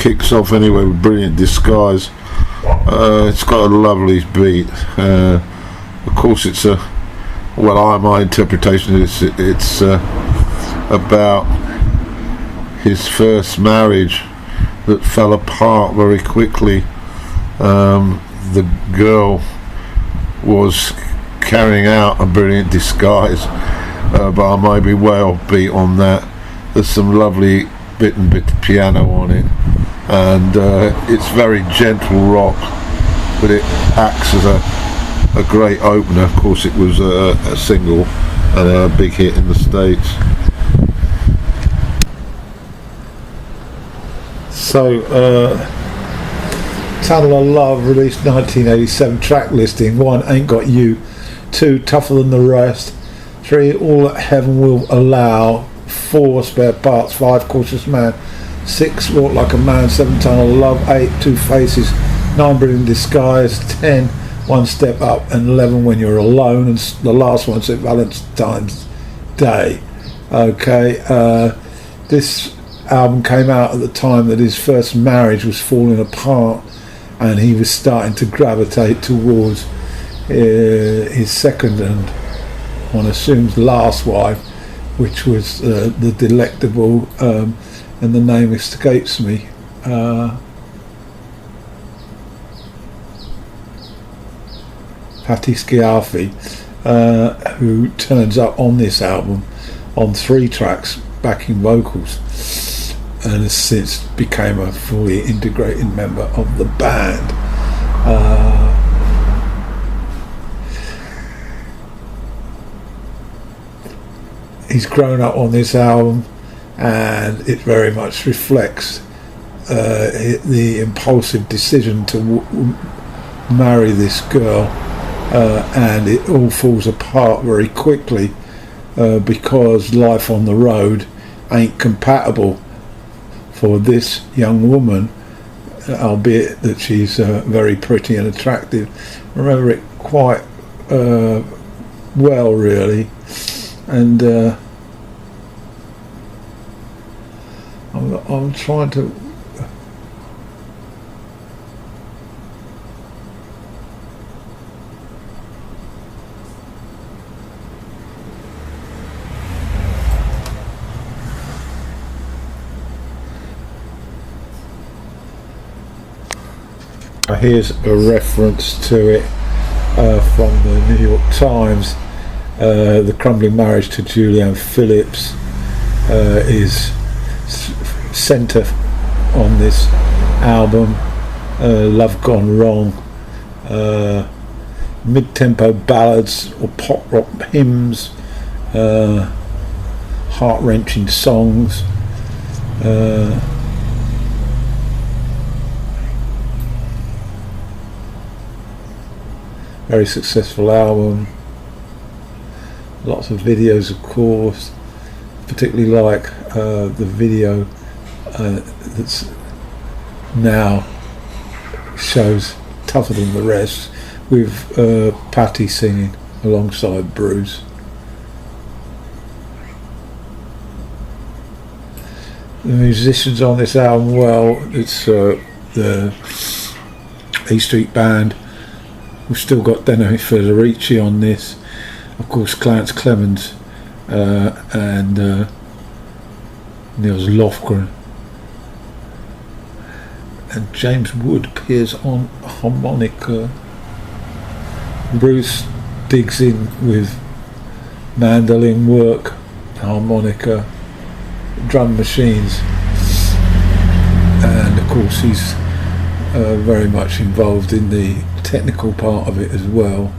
kicks off anyway with Brilliant Disguise. It's got a lovely beat. Of course, it's my interpretation is it's about his first marriage that fell apart very quickly. The girl was carrying out a brilliant disguise, but I may be way off beat on that. There's some lovely bit of piano on it, and it's very gentle rock, but it acts as a great opener. Of course, it was a single and a big hit in the States. So Tunnel of Love, released 1987, track listing: 1, Ain't Got You; 2, Tougher Than the Rest; 3, All That Heaven Will Allow; 4, Spare Parts; 5, Cautious Man; 6, Walk Like a Man; 7, Tunnel of Love; 8, Two Faces; 9, Brilliant Disguise; 10, One Step Up; and 11, When You're Alone. And the last one, St. Valentine's Day. Okay, this album came out at the time that his first marriage was falling apart, and he was starting to gravitate towards his second and, one assumes, last wife, which was the delectable, and the name escapes me, Patti Schiafi, who turns up on this album on 3 tracks, backing vocals, and has since became a fully integrated member of the band. He's grown up on this album, and it very much reflects the impulsive decision to marry this girl, and it all falls apart very quickly because life on the road ain't compatible for this young woman, albeit that she's very pretty and attractive. I remember it quite well, really, and I'm trying to here's a reference to it from the New York Times. The Crumbling Marriage to Julianne Phillips is centre on this album. Love Gone Wrong, mid-tempo ballads or pop rock hymns, heart-wrenching songs, very successful album. Lots of videos, of course, particularly like the video that's now shows Tougher Than the Rest, with Patti singing alongside Bruce. The musicians on this album, well, it's the E Street Band. We've still got Denny Federici on this, of course, Clarence Clemens, and Nils Lofgren, and James Wood appears on harmonica. Bruce digs in with mandolin work, harmonica, drum machines, and of course he's very much involved in the technical part of it as well.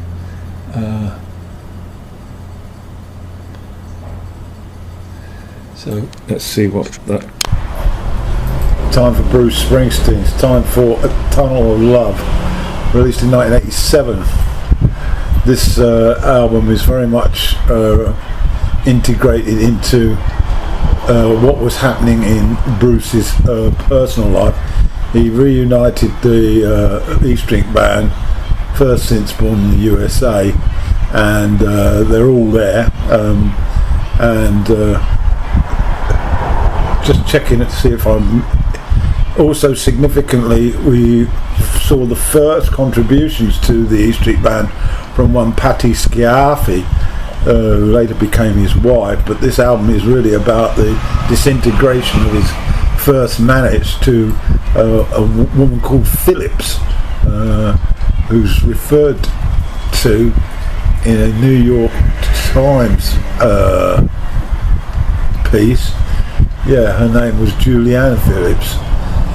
So let's see what that. Time for Bruce Springsteen. It's time for A Tunnel of Love, released in 1987. This album is very much integrated into what was happening in Bruce's personal life. He reunited the E Street Band, first since born in the USA, and they're all there, and just checking it to see if I'm Also significantly, we saw the first contributions to the E Street Band from one Patti Sciarfi, who later became his wife. But this album is really about the disintegration of his first marriage to a woman called Phillips, who's referred to in a New York Times piece. Yeah, her name was Juliana Phillips,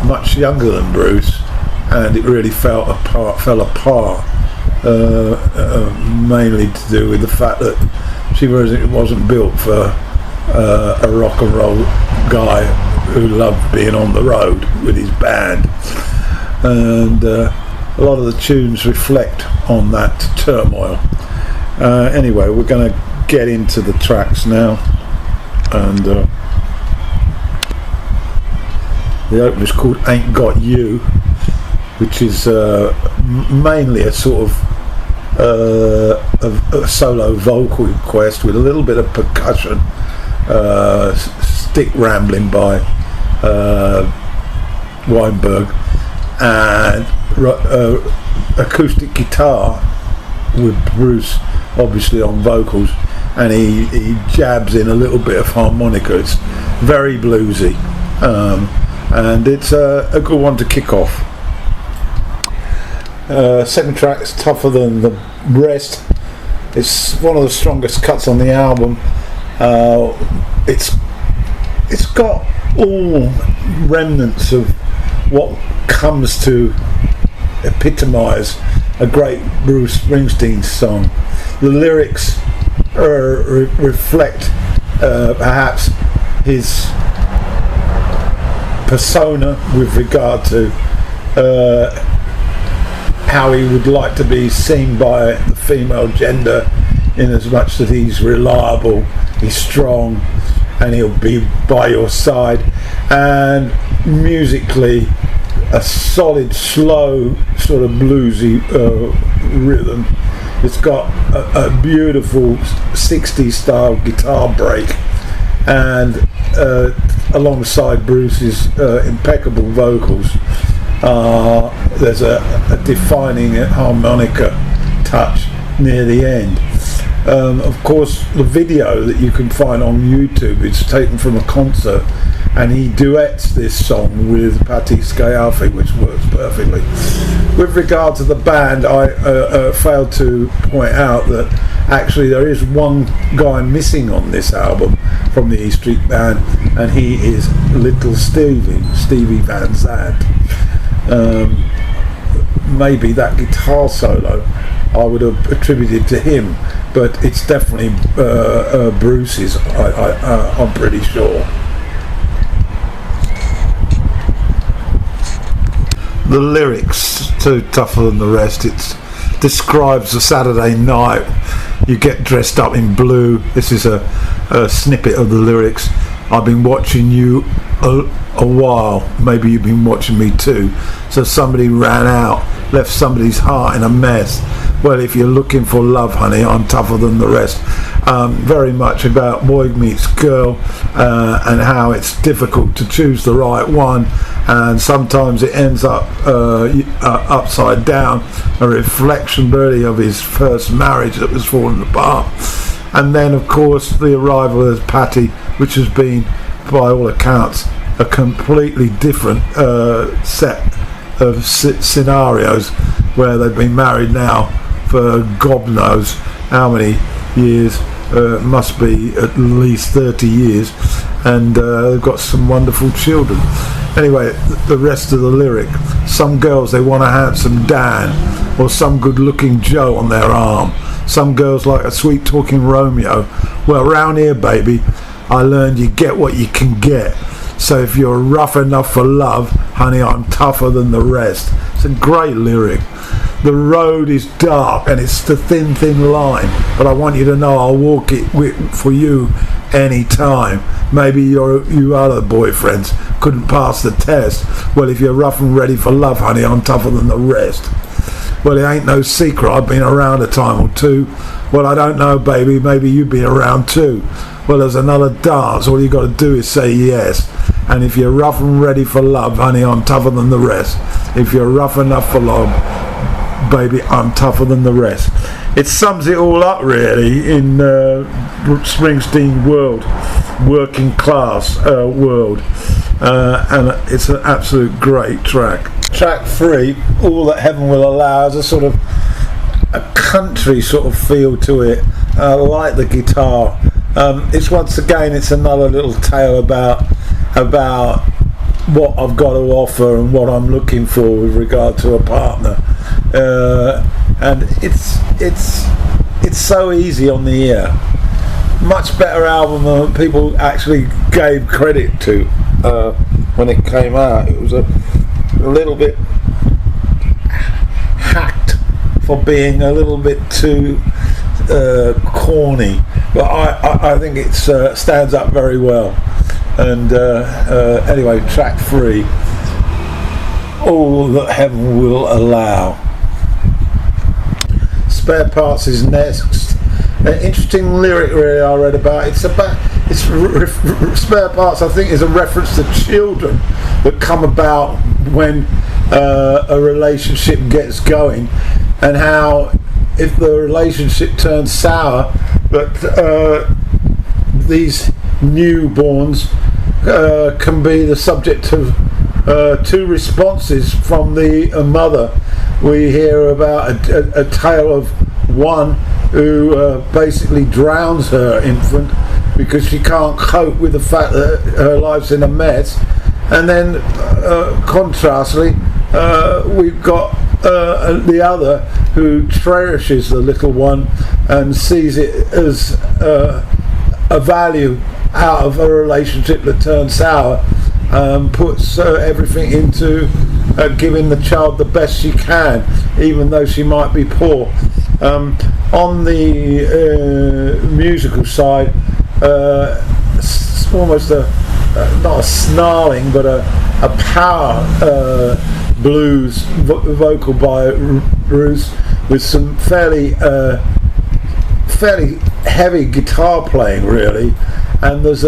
much younger than Bruce, and it really fell apart, mainly to do with the fact that she wasn't built for a rock and roll guy who loved being on the road with his band, and a lot of the tunes reflect on that turmoil. Anyway, we're going to get into the tracks now, and the opener is called Ain't Got You, which is mainly a sort of a solo vocal request with a little bit of percussion, stick rambling by Weinberg, and acoustic guitar with Bruce obviously on vocals, and he jabs in a little bit of harmonica. It's very bluesy, and it's a good one to kick off. Second track is Tougher Than the Rest. It's one of the strongest cuts on the album. It's got all remnants of what comes to epitomise a great Bruce Springsteen song. The lyrics reflect perhaps his persona with regard to how he would like to be seen by the female gender, in as much that he's reliable, he's strong, and he'll be by your side. And musically, a solid, slow, sort of bluesy rhythm. It's got a beautiful 60s style guitar break, and alongside Bruce's impeccable vocals, there's a defining harmonica touch near the end. Of course, the video that you can find on YouTube is taken from a concert, and he duets this song with Patti Sciarfi, which works perfectly. With regard to the band, I failed to point out that actually there is one guy missing on this album from the E Street Band, and he is Little Stevie Van Zandt. Maybe that guitar solo I would have attributed to him, but it's definitely Bruce's, I'm pretty sure. The lyrics to Tougher Than the Rest, it describes a Saturday night. You get dressed up in blue. This is a snippet of the lyrics. I've been watching you a while, maybe you've been watching me too. So somebody ran out, left somebody's heart in a mess. Well, if you're looking for love, honey, I'm tougher than the rest. Very much about boy meets girl, and how it's difficult to choose the right one, and sometimes it ends up upside down, a reflection really of his first marriage that was falling apart. And then of course the arrival of Patti, which has been by all accounts a completely different set of scenarios, where they've been married now for God knows how many years. Must be at least 30 years, and they've got some wonderful children. Anyway, the rest of the lyric: some girls, they want a handsome Dan or some good looking Joe on their arm. Some girls like a sweet talking Romeo. Well, round here, baby, I learned you get what you can get. So if you're rough enough for love, honey, I'm tougher than the rest. It's a great lyric. The road is dark and it's the thin line, but I want you to know I'll walk it for you any time. Maybe you other boyfriends couldn't pass the test. Well, if you're rough and ready for love, honey, I'm tougher than the rest. Well, it ain't no secret I've been around a time or two. Well, I don't know, baby, maybe you've been around too. Well, there's another dance, all you got to do is say yes. And if you're rough and ready for love, honey, I'm tougher than the rest. If you're rough enough for love, baby, I'm tougher than the rest. It sums it all up really in Springsteen world, working class world, and it's an absolute great track. Track 3, All That Heaven Will Allow, has a sort of a country sort of feel to it. I like the guitar. It's once again, it's another little tale about what I've got to offer and what I'm looking for with regard to a partner. And it's so easy on the ear. Much better album than people actually gave credit to when it came out. It was a little bit hacked for being a little bit too corny, but I think it stands up very well. And anyway, track 3, All That Heaven Will Allow. Spare Parts is next. An interesting lyric really I read about. Spare Parts, I think, is a reference to children that come about when a relationship gets going, and how if the relationship turns sour, but these newborns can be the subject of 2 responses from the mother. We hear about a tale of one who basically drowns her infant because she can't cope with the fact that her life's in a mess, and then contrastly we've got the other who cherishes the little one and sees it as a value out of a relationship that turns sour, puts everything into giving the child the best she can, even though she might be poor. On the musical side, it's almost not a snarling but a power blues vocal by Bruce, with some fairly heavy guitar playing really, and there's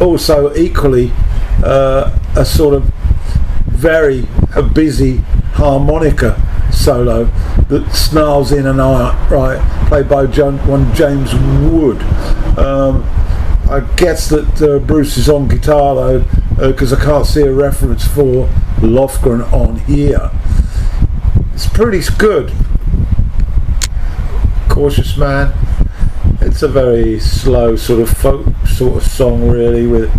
also equally a sort of very busy harmonica solo that snarls in and out, right, played by James Wood. I guess that Bruce is on guitar though, because I can't see a reference for Lofgren on here. It's pretty good. Cautious Man, it's a very slow sort of folk sort of song really, with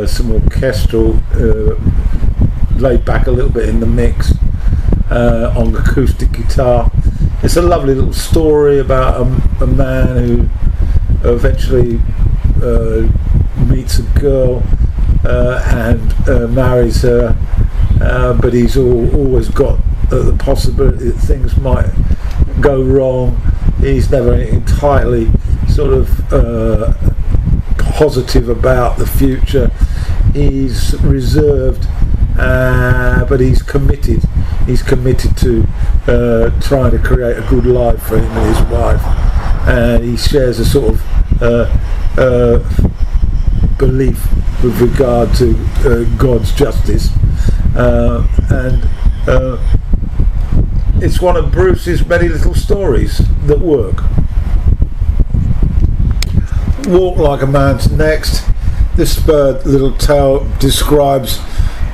some orchestral laid back a little bit in the mix on acoustic guitar. It's a lovely little story about a man who eventually meets a girl and marries her, but he's always got the possibility that things might go wrong. He's never entirely sort of positive about the future. He's reserved, but he's committed. He's committed to trying to create a good life for him and his wife, and he shares a sort of belief with regard to God's justice, and it's one of Bruce's many little stories that work. Walk Like a Man's next. This little tale describes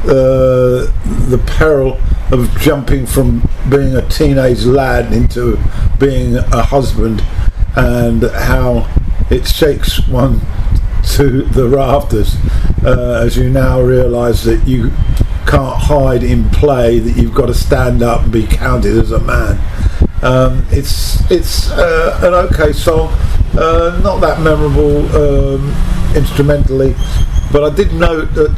the peril of jumping from being a teenage lad into being a husband, and how it shakes one to the rafters as you now realise that you can't hide in play, that you've got to stand up and be counted as a man. It's an okay song, not that memorable instrumentally, but I did note that,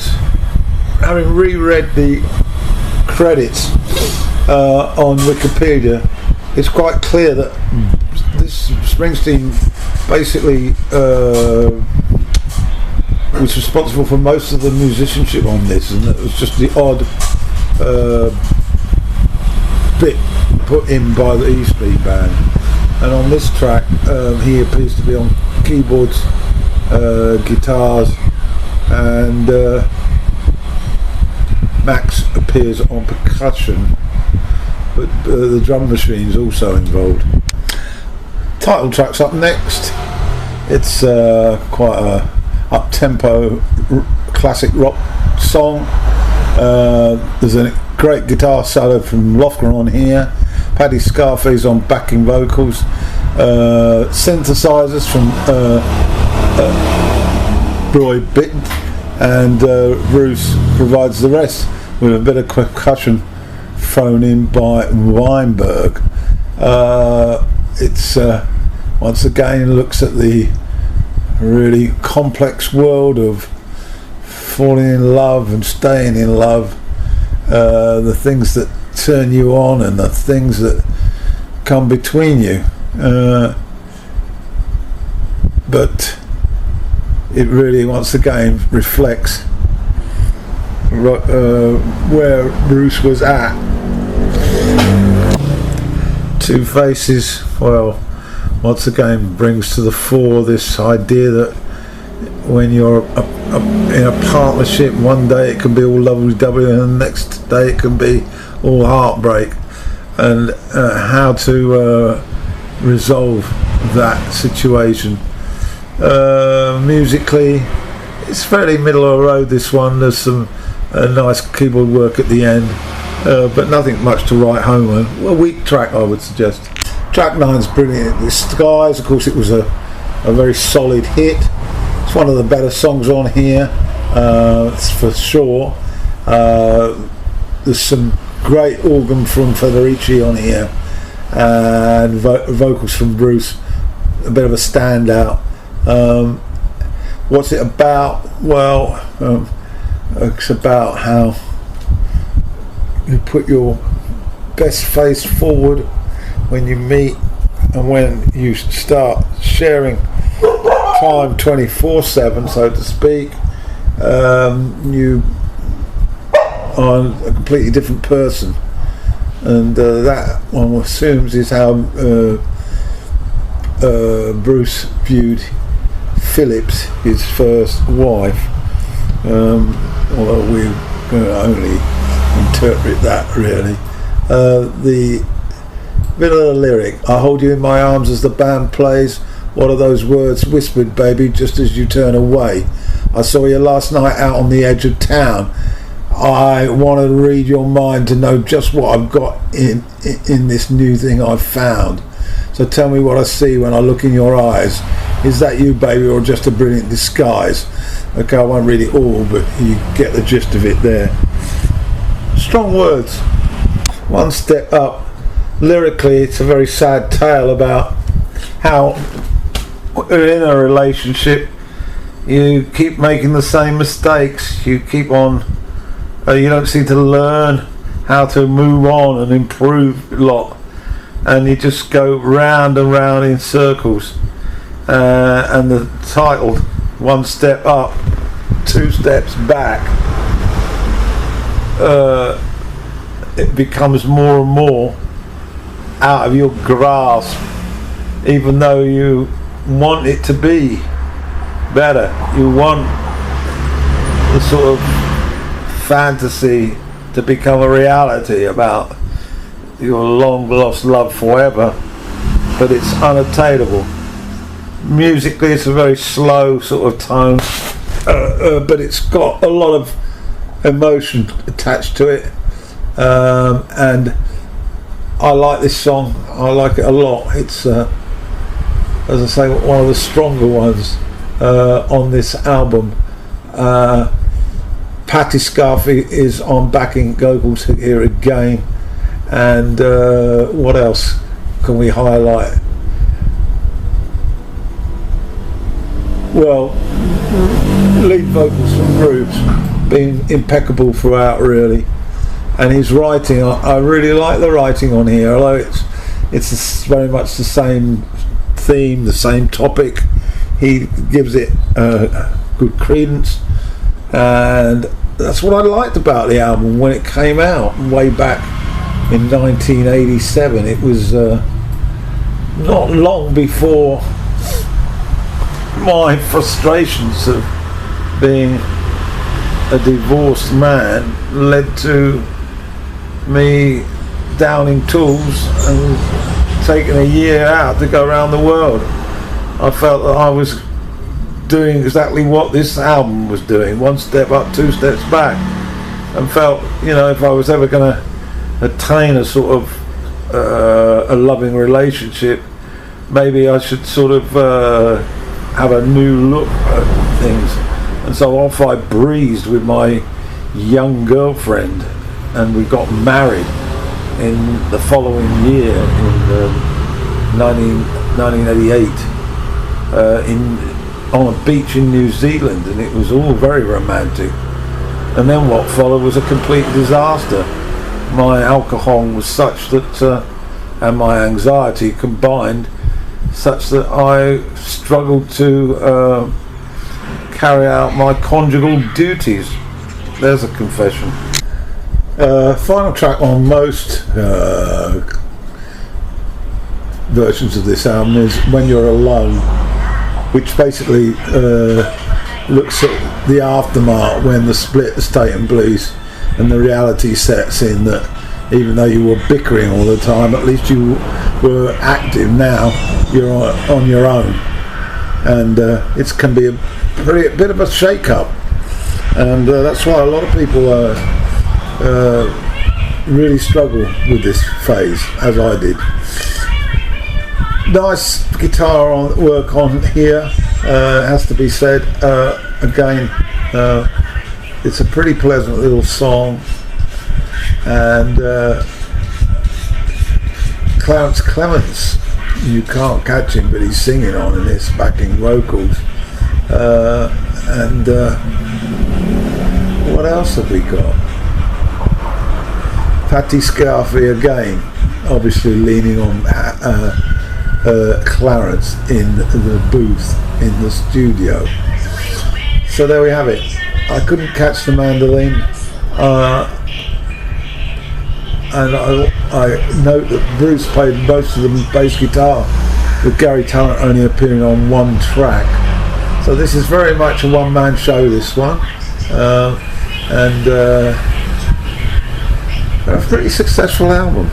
having reread the credits on Wikipedia, it's quite clear that this Springsteen basically was responsible for most of the musicianship on this, and it was just the odd bit put in by the E Street Band. And on this track he appears to be on keyboards, guitars and Max appears on percussion, but the drum machine's also involved. Title track's up next. It's quite a up-tempo classic rock song. There's a great guitar solo from Lofgren on here. Paddy Scarface on backing vocals. Synthesizers from Roy Bittan, and Bruce provides the rest with a bit of percussion thrown in by Weinberg. It's once again looks at the really complex world of falling in love and staying in love, the things that turn you on and the things that come between you, but it really once again reflects where Bruce was at. Two Faces, well, once again brings to the fore this idea that when you're in a partnership, one day it can be all lovey-dovey and the next day it can be all heartbreak, and how to resolve that situation. Musically, it's fairly middle of the road, this one. There's some nice keyboard work at the end, but nothing much to write home on. A weak track, I would suggest. Track 9's brilliant. The Skies, of course, it was a very solid hit. It's one of the better songs on here, it's for sure. There's some great organ from Federici on here, and vocals from Bruce, a bit of a standout. What's it about? Well, it's about how you put your best face forward when you meet, and when you start sharing time 24/7, so to speak, you are a completely different person, and that one assumes is how Bruce viewed Phillips, his first wife, although we can only interpret that really. The bit of the lyric, I hold you in my arms as the band plays, what are those words whispered, baby, just as you turn away? I saw you last night out on the edge of town. I want to read your mind to know just what I've got in this new thing I've found. So tell me what I see when I look in your eyes. Is that you, baby, or just a brilliant disguise? Okay, I won't read it all, but you get the gist of it there. Strong words. One step up. Lyrically, it's a very sad tale about how in a relationship you keep making the same mistakes. You keep on, you don't seem to learn how to move on and improve a lot, and you just go round and round in circles. And the title, One Step Up, Two Steps Back, it becomes more and more out of your grasp, even though you want it to be better. You want the sort of fantasy to become a reality about your long lost love forever, but it's unattainable. Musically, it's a very slow sort of tone, but it's got a lot of emotion attached to it, and I like this song. I like it a lot. It's as I say, one of the stronger ones on this album. Patti Scarfi is on backing vocals here again, and what else can we highlight? Well, lead vocals from Bruce being impeccable throughout, really, and his writing, I really like the writing on here, although it's very much the same theme, the same topic. He gives it good credence, and that's what I liked about the album when it came out way back in 1987. It was not long before my frustrations of being a divorced man led to me downing tools and taking a year out to go around the world. I felt that I was doing exactly what this album was doing, one step up, two steps back, and felt, if I was ever going to attain a sort of a loving relationship, maybe I should sort of have a new look at things. And so off I breezed with my young girlfriend, and we got married in the following year in 1988 on a beach in New Zealand, and it was all very romantic. And then what followed was a complete disaster. My alcohol was such that, and my anxiety combined, such that I struggled to carry out my conjugal duties. There's a confession. Final track on most versions of this album is When You're Alone, which basically looks at the aftermath when the split has taken place and the reality sets in that even though you were bickering all the time, at least you were active. Now you're on your own, and it can be a bit of a shake-up, and that's why a lot of people really struggle with this phase, as I did. Nice guitar work on here, has to be said. Again, it's a pretty pleasant little song, and Clarence Clements, you can't catch him, but he's singing on in this, backing vocals. And what else have we got? Patti Sciarfi again, obviously leaning on Clarence in the booth in the studio. So there we have it. I couldn't catch the mandolin, and I note that Bruce played most of the bass guitar, with Gary Talent only appearing on one track. So this is very much a one-man show, this one, and a pretty successful album.